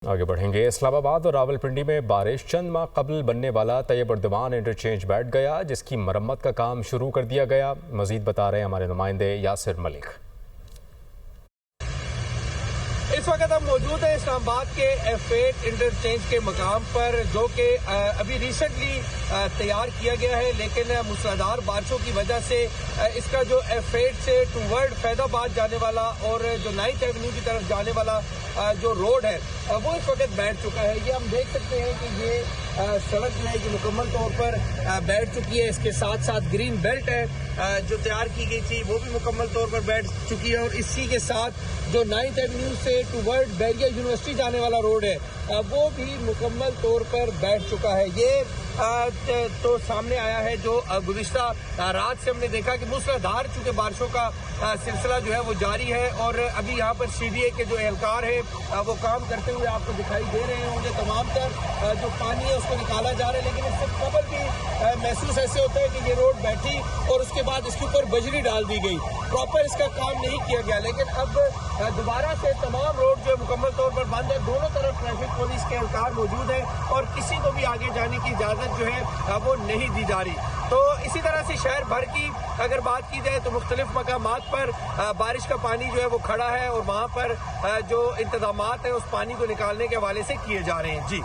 आगे बढ़ेंगे। इस्लामाबाद और रावलपिंडी में बारिश चंद माह कबल बनने वाला तैयब अर्दमान इंटरचेंज बैठ गया, जिसकी मरम्मत का काम शुरू कर दिया गया। मजीद बता रहे हैं हमारे नुमाइंदे यासिर मलिक। इस वक्त हम मौजूद हैं इस्लामाबाद के F8 इंटरचेंज के मकाम पर, जो कि अभी रिसेंटली तैयार किया गया है, लेकिन मूसलाधार बारिशों की वजह से इसका जो F8 से टूवर्ड फैजाबाद जाने वाला और जो 9th एवेन्यू की तरफ जाने वाला जो रोड है वो इस वक्त बैठ चुका है। ये हम देख सकते हैं कि ये सड़क जो है कि मुकम्मल तौर पर बैठ चुकी है। इसके साथ साथ ग्रीन बेल्ट है जो तैयार की गई थी वो भी मुकम्मल तौर पर बैठ चुकी है, और इसी के साथ जो 9th एवेन्यू से टूवर्ड बैरिया यूनिवर्सिटी जाने वाला रोड है वो भी मुकम्मल तौर पर बैठ चुका है। ये तो सामने आया है जो गुज़िश्ता रात से हमने देखा कि मूसलाधार चूंकि बारिशों का सिलसिला जो है वो जारी है, और अभी यहाँ पर CDA के जो एहलकार है वो काम करते हुए आपको दिखाई दे रहे होंगे। तमाम तर जो पानी है उसको निकाला जा रहा है, लेकिन इससे कबल भी महसूस ऐसे होता है कि ये रोड बैठी और उसके बाद इसके ऊपर बजरी डाल दी गई, प्रॉपर इसका काम नहीं किया गया। लेकिन अब दोबारा से तमाम रोड जो है मुकम्मल तौर पर बंद है। दोनों तरफ ट्रैफिक पुलिस के एहलकार मौजूद है और किसी को भी आगे जाने की इजाज़त जो है वो नहीं दी जा रही। तो इसी तरह से शहर भर की अगर बात की जाए तो मुख्तलिफ मकामात पर बारिश का पानी जो है वो खड़ा है, और वहाँ पर जो इंतजामात है उस पानी को निकालने के हवाले से किए जा रहे हैं। जी।